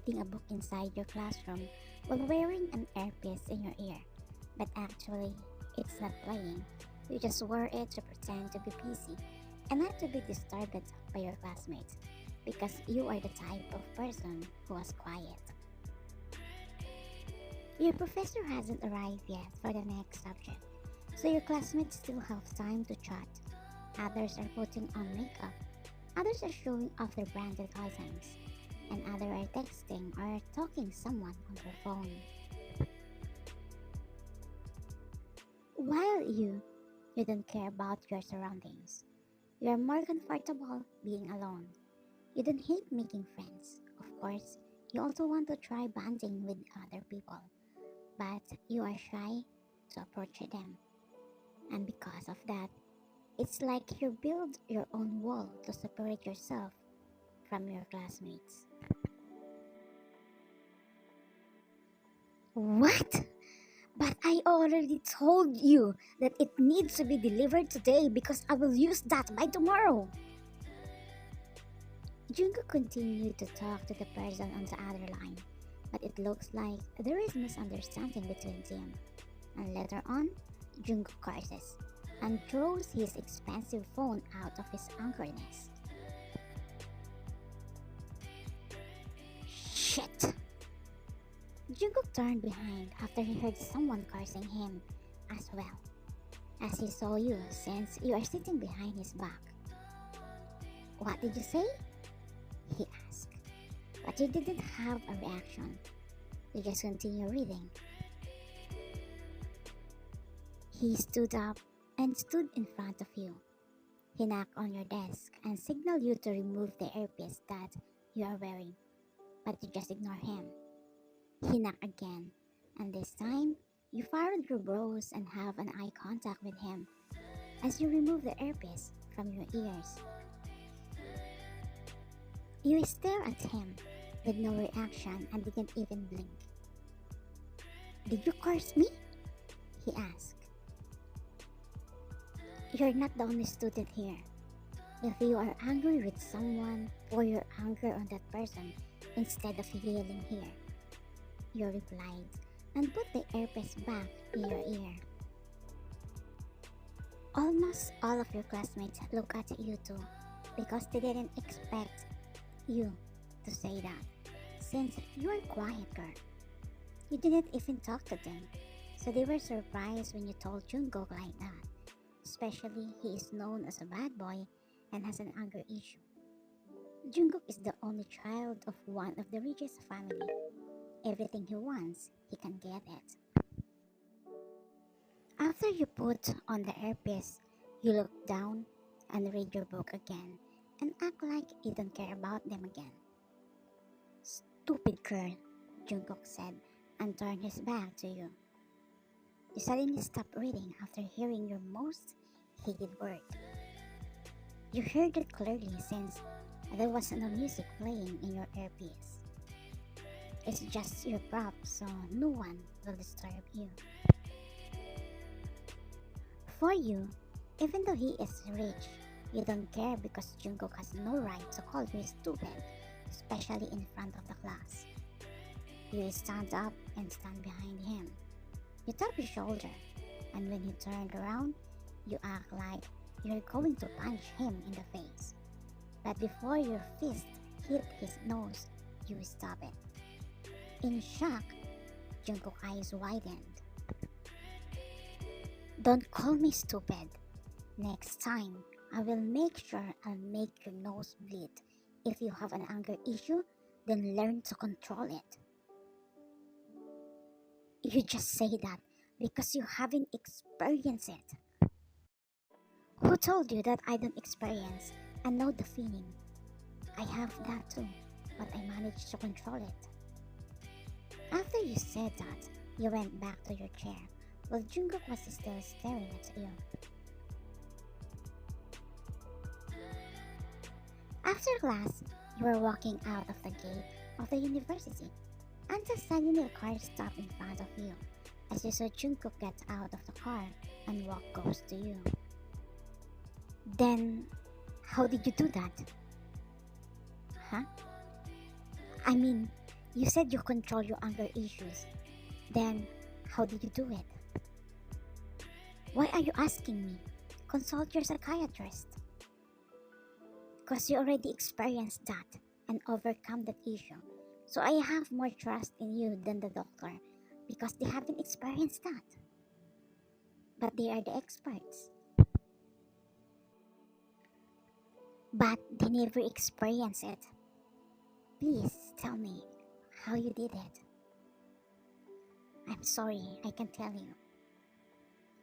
reading a book inside your classroom while wearing an earpiece in your ear. But actually, it's not playing. You just wear it to pretend to be busy and not to be disturbed by your classmates because you are the type of person who was quiet. Your professor hasn't arrived yet for the next subject, so your classmates still have time to chat. Others are putting on makeup, others are showing off their branded items, and others are texting or talking someone on their phone. While you don't care about your surroundings. You are more comfortable being alone. You don't hate making friends. Of course, you also want to try bonding with other people, but you are shy to approach them. And because of that, it's like you build your own wall to separate yourself from your classmates. What? But I already told you that it needs to be delivered today because I will use that by tomorrow. Jungkook continued to talk to the person on the other line, but it looks like there is misunderstanding between them. And later on, Jungkook curses and throws his expensive phone out of his anchor nest. Shit! Jungkook turned behind after he heard someone cursing him as well, as he saw you since you are sitting behind his back. What did you say? He asked, but you didn't have a reaction. You just continued reading. He stood up and stood in front of you. He knocked on your desk and signaled you to remove the earpiece that you are wearing, but you just ignore him. He knocked again, and this time, you furrowed your brows and have an eye contact with him as you remove the earpiece from your ears. You stare at him with no reaction and didn't even blink. Did you curse me? He asked. You're not the only student here. If you are angry with someone, pour your anger on that person instead of yelling here. You replied and put the earpiece back in your ear. Almost all of your classmates look at you too because they didn't expect you to say that since you are quiet girl. You didn't even talk to them, so they were surprised when you told Jungkook like that. Especially he is known as a bad boy and has an anger issue. Jungkook is the only child of one of the richest family. Everything he wants, he can get it. After you put on the earpiece, you look down and read your book again and act like you don't care about them again. Stupid girl, Jungkook said and turned his back to you. You suddenly stopped reading after hearing your most hated word. You heard it clearly since there was no music playing in your earpiece. It's just your prop, so no one will disturb you. For you, even though he is rich, you don't care because Jungkook has no right to call you stupid, especially in front of the class. You stand up and stand behind him. You tap his shoulder, and when he turned around, you act like you're going to punch him in the face. But before your fist hit his nose, you stop it. In shock, Jungkook's eyes widened. Don't call me stupid. Next time, I will make sure I'll make your nose bleed. If you have an anger issue, then learn to control it. You just say that because you haven't experienced it. Who told you that I don't experience and know the feeling? I have that too, but I managed to control it. After you said that, you went back to your chair while Jungkook was still staring at you. After class, you were walking out of the gate of the university until suddenly a car stopped in front of you as you saw Jungkook get out of the car and walk close to you. Then, how did you do that? Huh? I mean, You said you control your anger issues. Then, how did you do it? Why are you asking me? Consult your psychiatrist. Because you already experienced that and overcome that issue. So I have more trust in you than the doctor because they haven't experienced that. But they are the experts. But they never experienced it. Please tell me how you did it. I'm sorry, I can tell you.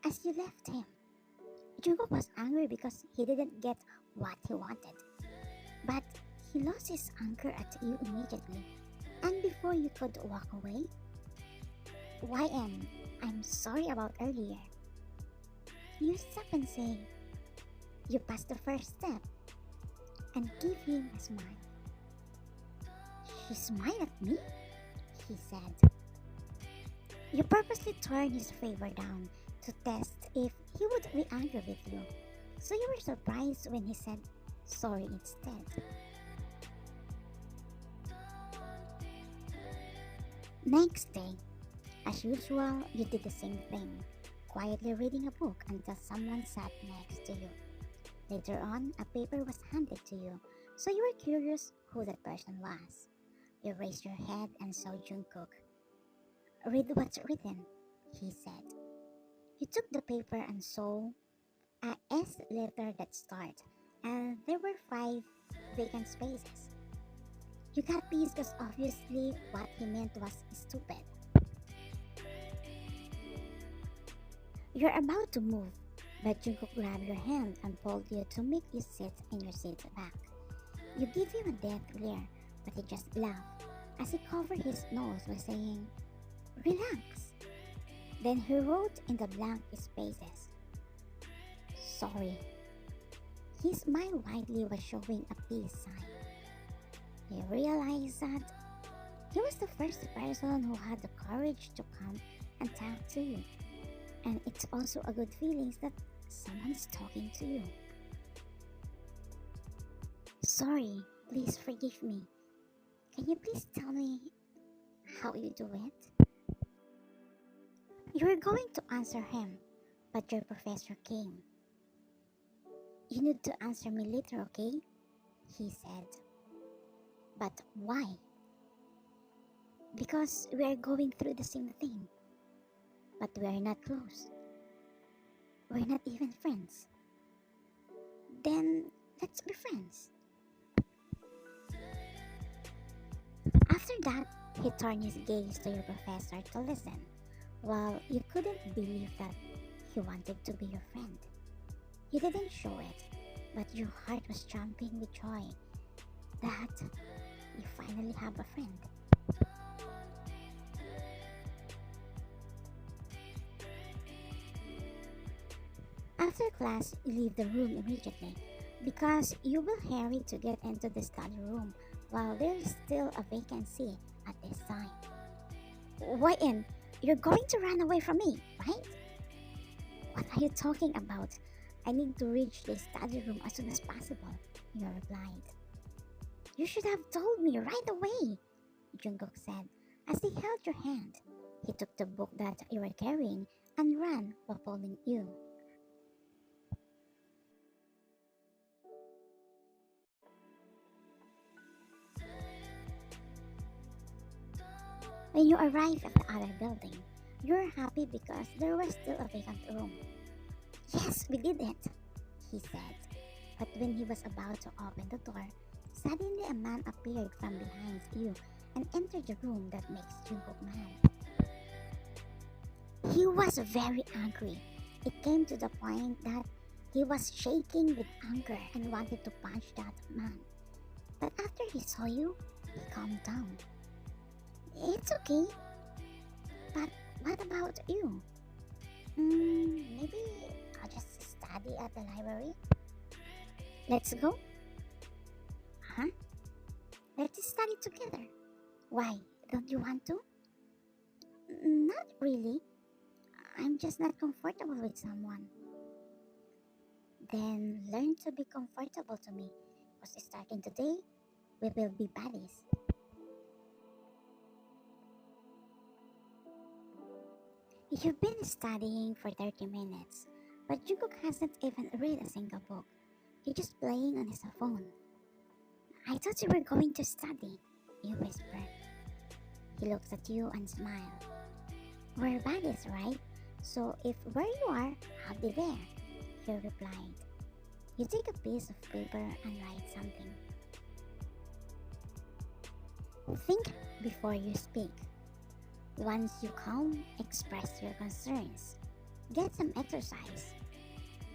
As you left him, Jungkook was angry because he didn't get what he wanted. But he lost his anger at you immediately. And before you could walk away, YM, I'm sorry about earlier. You stop and say, you passed the first step, and give him a smile. She smiled at me, he said. You purposely turned his favor down to test if he would be angry with you. So you were surprised when he said sorry instead. Next day, as usual, you did the same thing, quietly reading a book until someone sat next to you. Later on, a paper was handed to you, so you were curious who that person was. You raised your head and saw Jungkook. Read what's written, he said. You took the paper and saw a S letter that started, and there were 5 vacant spaces. You got pissed because obviously what he meant was stupid. You're about to move, but Jungkook grabbed your hand and pulled you to make you sit in your seat back. You give him a death glare, but he just laughed as he covered his nose by saying, "Relax." Then he wrote in the blank spaces, "Sorry." His smile widely was showing a peace sign. He realized that he was the first person who had the courage to come and talk to you. And it's also a good feeling that someone's talking to you. Sorry, please forgive me. Can you please tell me how you do it? You were going to answer him, but your professor came. You need to answer me later, okay? He said. But why? Because we are going through the same thing. But we are not close. We're not even friends. Then let's be friends. After that, he turned his gaze to your professor to listen, while you couldn't believe that he wanted to be your friend. You didn't show it, but your heart was jumping with joy that you finally have a friend. After class, you leave the room immediately because you will hurry to get into the study room while there is still a vacancy at this time. YN, you're going to run away from me, right? What are you talking about? I need to reach the study room as soon as possible, you replied. You should have told me right away, Jungkook said as he held your hand. He took the book that you were carrying and ran while pulling you. When you arrived at the other building, you were happy because there was still a vacant room. Yes, we did it, he said. But when he was about to open the door, suddenly a man appeared from behind you and entered the room that makes Jungkook mad. He was very angry. It came to the point that he was shaking with anger and wanted to punch that man. But after he saw you, he calmed down. It's okay. But what about you? Maybe I'll just study at the library. Let's go? Huh? Let's study together. Why? Don't you want to? Not really. I'm just not comfortable with someone. Then learn to be comfortable to me. Because starting today, we will be buddies. You've been studying for 30 minutes, but Jungkook hasn't even read a single book. He's just playing on his phone. I thought you were going to study, you whispered. He looks at you and smiles. We're buddies, right? So if where you are, I'll be there, he replied. You take a piece of paper and write something. Think before you speak. Once you calm, express your concerns. Get some exercise.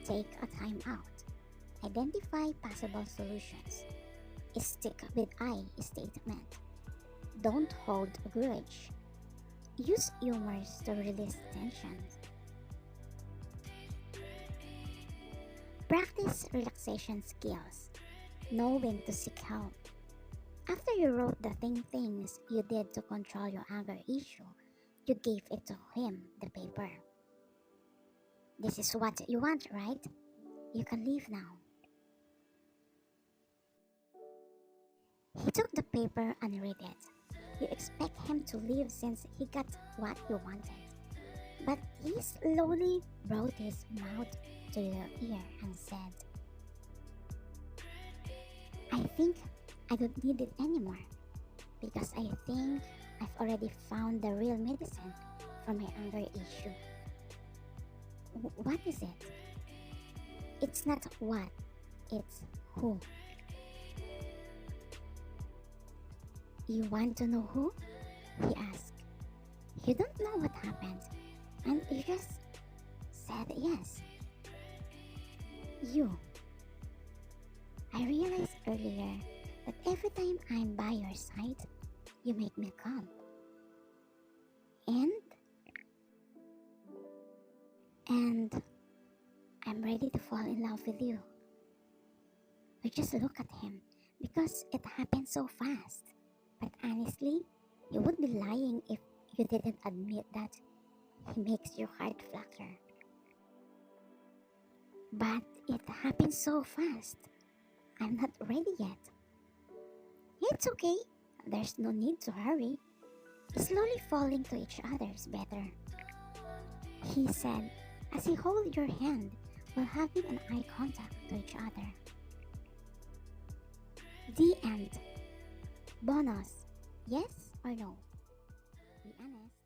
Take a time out. Identify possible solutions. Stick with I statement. Don't hold a grudge. Use humor to release tension. Practice relaxation skills. Know when to seek help. After you wrote the things you did to control your anger issue, you gave it to him, the paper. This is what you want, right? You can leave now. He took the paper and read it. You expect him to leave since he got what you wanted. But he slowly brought his mouth to your ear and said, I think I don't need it anymore because I think I've already found the real medicine for my anger issue. What is it? It's not what, it's who. You want to know who? He asked. You don't know what happened, and you just said yes. You. I realized earlier that every time I'm by your side, you make me calm. And I'm ready to fall in love with you. We just look at him because it happened so fast. But honestly, you would be lying if you didn't admit that he makes your heart flutter. But it happened so fast. I'm not ready yet. It's okay. There's no need to hurry. Slowly falling to each other is better, he said as he held your hand while having an eye contact to each other. The end. Bonus. Yes or no? Be honest.